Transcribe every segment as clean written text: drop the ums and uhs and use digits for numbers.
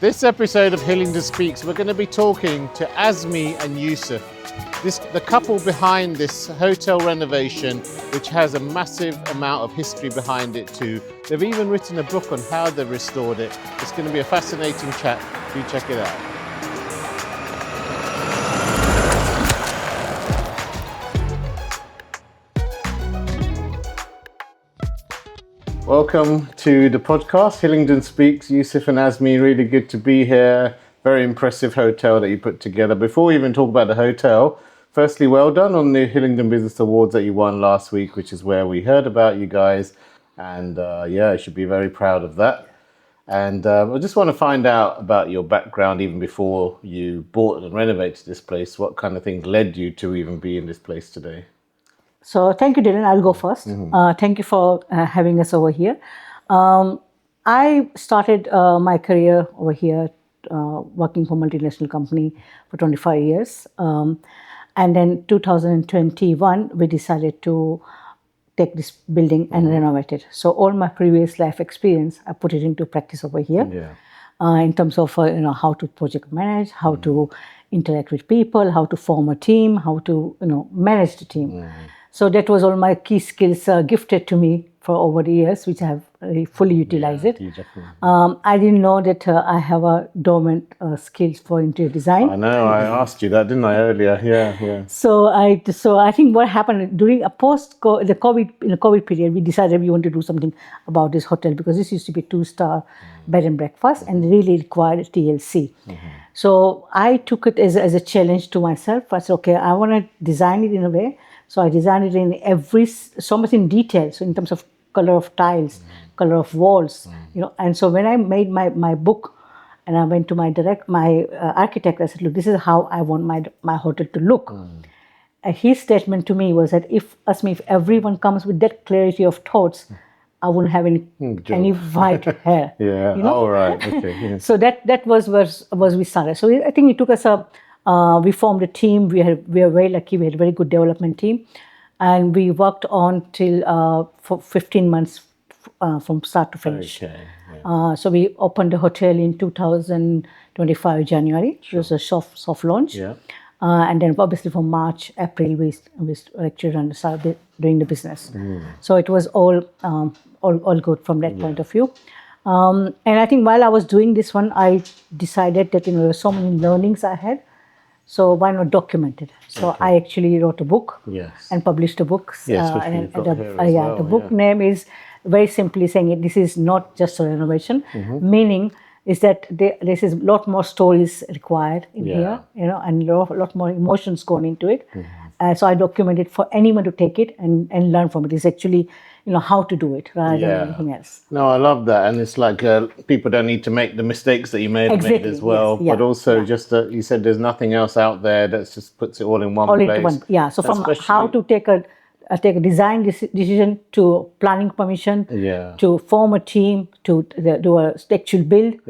This episode of Hillingdon Speaks, we're going to be talking to Asmi and Yousuf, the couple behind this hotel renovation, which has a massive amount of history behind it too. They've even written a book on how they restored it. It's going to be a fascinating chat. Do check it out. Welcome to the podcast, Hillingdon Speaks. Yousuf and Asmi, really good to be here. Very impressive hotel that you put together. Before we even talk about the hotel, firstly, well done on the Hillingdon Business Awards that you won last week, which is where we heard about you guys. And you should be very proud of that. And I just want to find out about your background even before you bought and renovated this place. What kind of things led you to even be in this place today? So thank you, Dylan. I'll go first. Thank you for having us over here. I started my career over here working for a multinational company for 25 years. And then 2021, we decided to take this building and renovate it. So all my previous life experience, I put it into practice over here. In terms of how to project manage, how to interact with people, how to form a team, how to manage the team. So that was all my key skills gifted to me for over the years, which I have fully utilized it. I didn't know that I have a dormant skills for interior design. I know, I asked you that, didn't I, earlier? Yeah. So I think what happened during the COVID period, we decided we want to do something about this hotel because this used to be a 2-star bed and breakfast and really required a TLC. So I took it as a challenge to myself. I said, okay, I want to design it in a way. So I designed it in so much in detail. So in terms of color of tiles, color of walls, And so when I made my book, and I went to my architect, I said, look, this is how I want my hotel to look. And his statement to me was that if everyone comes with that clarity of thoughts, I wouldn't have any white hair. All right. Okay. Yeah. So that was we started. So I think it took us we formed a team. We were very lucky. We had a very good development team, and we worked on till for 15 months from start to finish. Okay. So we opened the hotel in 2025 January. It was a soft launch. And then obviously from March, April, we actually started doing the business. So it was all good from that point of view. And I think while I was doing this one, I decided that there were so many learnings I had. So why not document it? So I actually wrote a book and published a book. The book name is very simply saying this is not just a renovation, meaning is that this is a lot more stories required in here, and a lot more emotions going into it. So I documented for anyone to take it and learn from it. It's actually how to do it rather than anything else. No, I love that, and it's like people don't need to make the mistakes that you may have made as well. But also, just you said there's nothing else out there that just puts it all in one place. So from how to take a design decision to planning permission, to form a team, to do a actual build,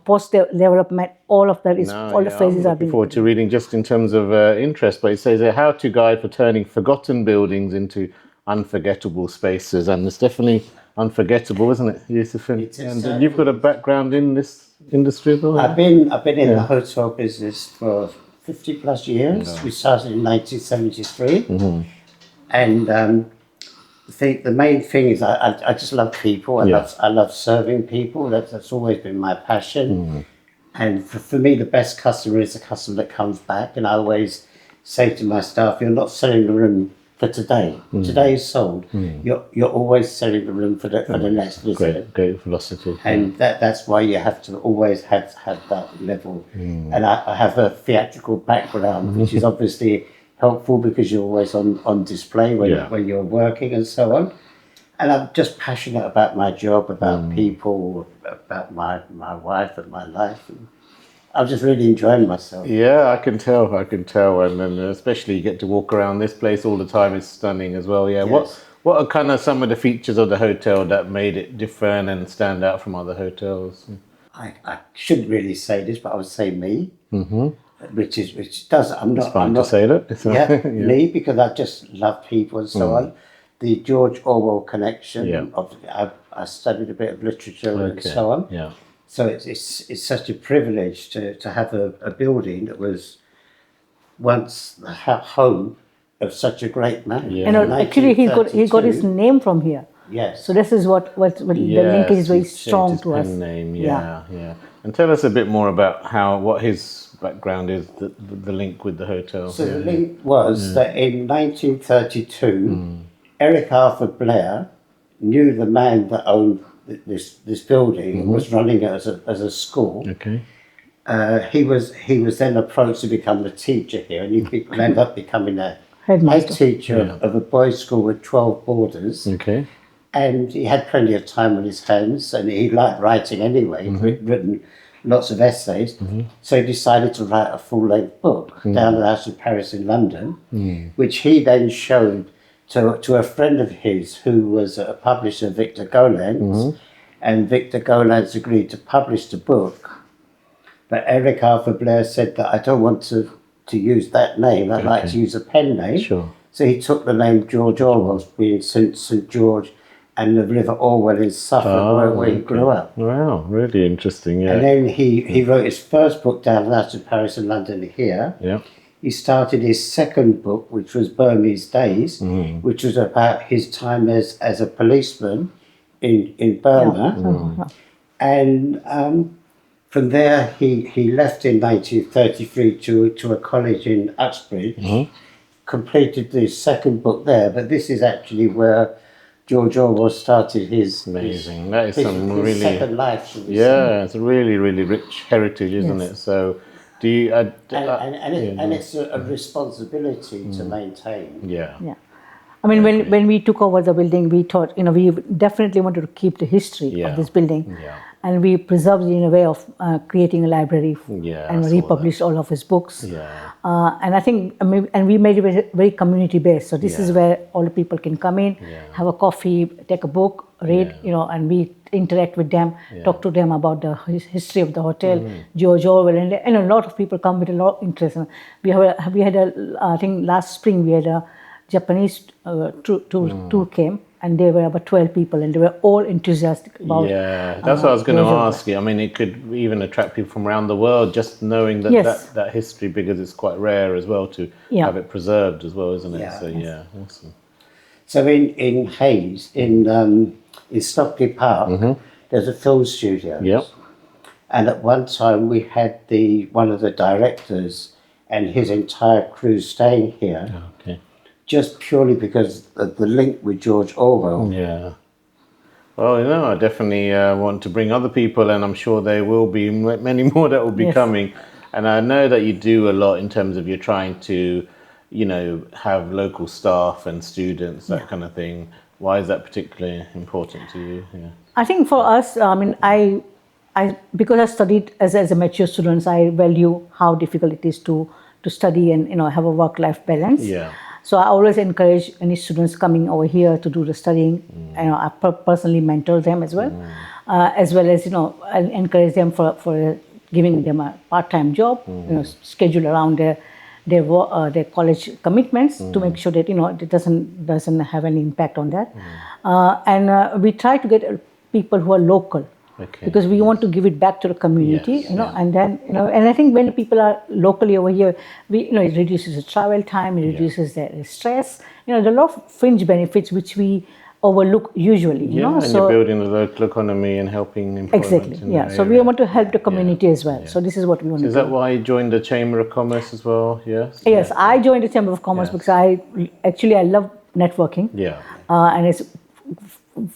post development, all of that is all the phases are being. Looking forward to reading just in terms of interest, but it says a how-to guide for turning forgotten buildings into unforgettable spaces, and it's definitely unforgettable, isn't it, Yousuf? And you've got a background in this industry as well. I've been in the hotel business for 50 plus years. We started in 1973, and the main thing is I just love people. I love serving people. That's always been my passion. And for me, the best customer is the customer that comes back. And I always say to my staff, you're not selling the room for today. Today is sold. You're always selling the room for the next visit. Great philosophy. And that's why you have to always have that level. And I have a theatrical background, which is obviously helpful because you're always on display when you're working and so on. And I'm just passionate about my job, about people, about my wife and my life. And I'm just really enjoying myself. Yeah, I can tell. And then especially you get to walk around this place all the time. It's stunning as well. Yeah. Yes. What are kind of some of the features of the hotel that made it different and stand out from other hotels? I shouldn't really say this, but I would say me. Which does. I'm not to say that. Me, because I just love people and so on. The George Orwell connection. I studied a bit of literature and so on. So it's such a privilege to have a building that was once the home of such a great man. Yeah. And actually, he got his 1932. name from here. Yes. So this is what the linkage is very he's changed strong his to us. pen name. Yeah. And tell us a bit more about what his background is, the link with the hotel. So the link was that in 1932, Eric Arthur Blair knew the man that owned this building and was running it as a school. Okay. He was then approached to become the teacher here, and he ended up becoming a head Headmaster. teacher of a boys' school with 12 boarders. Okay. And he had plenty of time on his hands, and he liked writing anyway. He'd written lots of essays. So he decided to write a full-length book, Down the House in Paris in London, which he then showed to a friend of his who was a publisher, Victor Gollancz, and Victor Gollancz agreed to publish the book. But Eric Arthur Blair said that I don't want to use that name, I'd like to use a pen name. Sure. So he took the name George Orwell, being St George, and the River Orwell in Suffolk, where he grew up. Wow, really interesting. Yeah. And then he wrote his first book, Down the House in Paris and London here. Yeah. He started his second book, which was Burmese Days, which was about his time as a policeman in Burma. And from there, he left in 1933 to a college in Uxbridge, completed the second book there, but this is actually where George Orwell started his Amazing. That is his, some his really second life. Shall we say. Yeah, it's a really rich heritage, isn't it? So, do you? And it's a responsibility to maintain. Yeah. Yeah. I mean, when we took over the building, we thought, we definitely wanted to keep the history of this building. Yeah. And we preserved it in a way of creating a library and republished all of his books. Yeah. And I think, and we made it very, very community based. So this is where all the people can come in, have a coffee, take a book, read, and we interact with them, talk to them about the history of the hotel, George Orwell, and a lot of people come with a lot of interest. And we had I think last spring we had a Japanese tour came, and there were about 12 people, and they were all enthusiastic about. Yeah, that's what I was going to ask you. I mean, it could even attract people from around the world just knowing that history, because it's quite rare as well to have it preserved as well, isn't it? Yeah. So awesome. So in Hayes, in Stockley Park, there's a film studio. Yep. And at one time we had one of the directors and his entire crew staying here. Okay. Just purely because of the link with George Orwell. Yeah. Well, I definitely want to bring other people, and I'm sure there will be many more that will be coming. And I know that you do a lot in terms of you're trying to, have local staff and students, that kind of thing. Why is that particularly important to you? Yeah. I think for us, I because I studied as a mature student, I value how difficult it is to study and have a work-life balance. Yeah. So I always encourage any students coming over here to do the studying. I personally mentor them as well, as I encourage them for giving them a part-time job, schedule around their college commitments to make sure that it doesn't have any impact on that. And we try to get people who are local. Okay. Because we want to give it back to the community, and then and I think when people are locally over here, it reduces the travel time, it reduces their stress. There are a lot of fringe benefits which we overlook usually. And you're building the local economy and helping employment. Exactly. Yeah. So we want to help the community as well. So this is what we want to do. Is that why you joined the Chamber of Commerce as well? Yes. Yes, I joined the Chamber of Commerce because I love networking. Yeah. And it's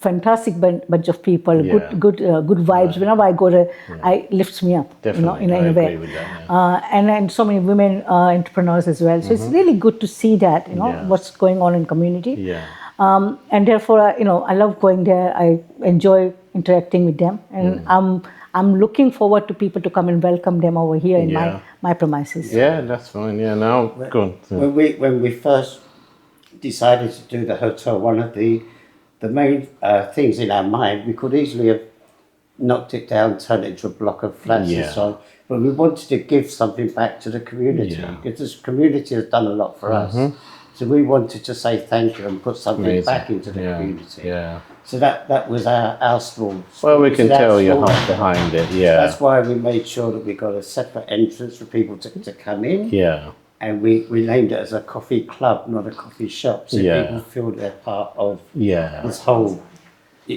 fantastic bunch of people, good vibes. Whenever I go there, it lifts me up. Definitely, in a way. agree with that, and so many women entrepreneurs as well. So it's really good to see that what's going on in community. Yeah. And therefore, I love going there. I enjoy interacting with them, and I'm looking forward to people to come and welcome them over here in my premises. Yeah, that's fine. Yeah, now go on. When we first decided to do the hotel, one of the main things in our mind, we could easily have knocked it down, turned it into a block of flats and so on. But we wanted to give something back to the community because this community has done a lot for us. So we wanted to say thank you and put something back into the community. Yeah. So that was our stall. Well, we This can is our tell your stall. heart behind it. Yeah. That's why we made sure that we got a separate entrance for people to come in. Yeah. And we named it as a coffee club, not a coffee shop. So Yeah. people feel they're part of Yeah. this whole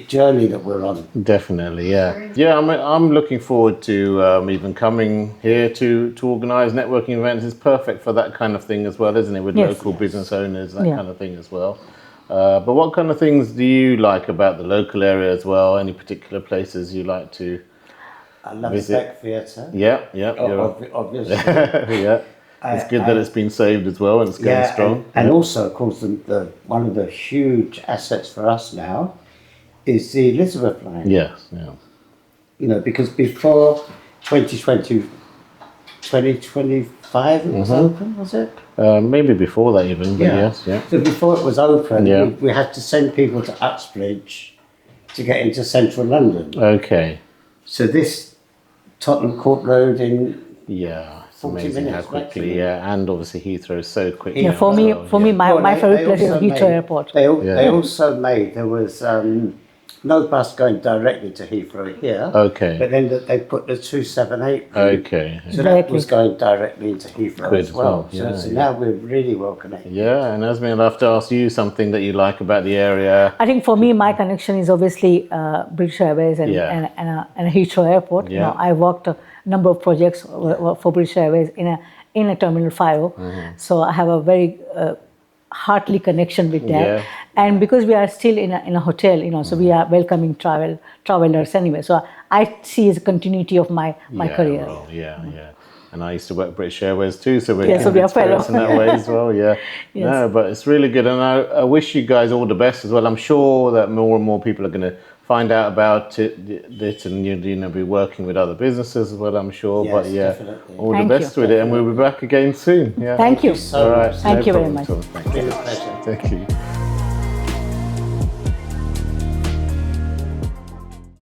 journey that we're on. Definitely, yeah. Yeah, I'm looking forward to even coming here to organise networking events. It's perfect for that kind of thing as well, isn't it? With Yes. local business owners, that Yeah. kind of thing as well. But what kind of things do you like about the local area as well? Any particular places you like to I love visit? Spec Theatre. Yeah, yeah, you're Obviously. yeah. It's good that it's been saved as well and it's going strong. And also, of course, the one of the huge assets for us now is the Elizabeth line. Yes, yeah. You know, because before 2020, 2025 it was open, was it? Maybe before that even, but yes, yeah. So before it was open, Yeah. we had to send people to Uxbridge to get into central London. Okay. So this Tottenham Court Road in Yeah, it's 40 amazing how minutes quickly, maximum. yeah, and obviously Heathrow is so quick. Yeah, now for as me, well, for yeah. me, my Well, favorite they place is also Heathrow made- Airport. They also made, there was no bus going directly to Heathrow here. Okay. But then they put the 278 route. Okay. So that Exactly. was going directly into Heathrow Good as as well. well, So, yeah, so yeah. now we're really well connected. Yeah, and Asmi, I'd love to ask you something that you like about the area. I think for me, my connection is obviously British Airways and Yeah. and Heathrow Airport. You Yeah. know, I worked a number of projects for British Airways in a Terminal 5, so I have a very heartly connection with that. Yeah. And because we are still in a hotel, you know, so we are welcoming travelers anyway. So I see as a continuity of my Yeah, career. well, yeah, yeah. And I used to work British Airways too, so we're Yeah, so we are experience in fellow. that way as well. Yeah, Yes. no, but it's really good, and I wish you guys all the best as well. I'm sure that more and more people are going to find out about it, and you know, be working with other businesses as well. I'm sure, Yes, but yeah, definitely. all Thank the best you. with it, and we'll be back again soon. Yeah, Thank you. So All right, much. Thank no you very problem much. at all. Thank It's you. been a pleasure. Thank you.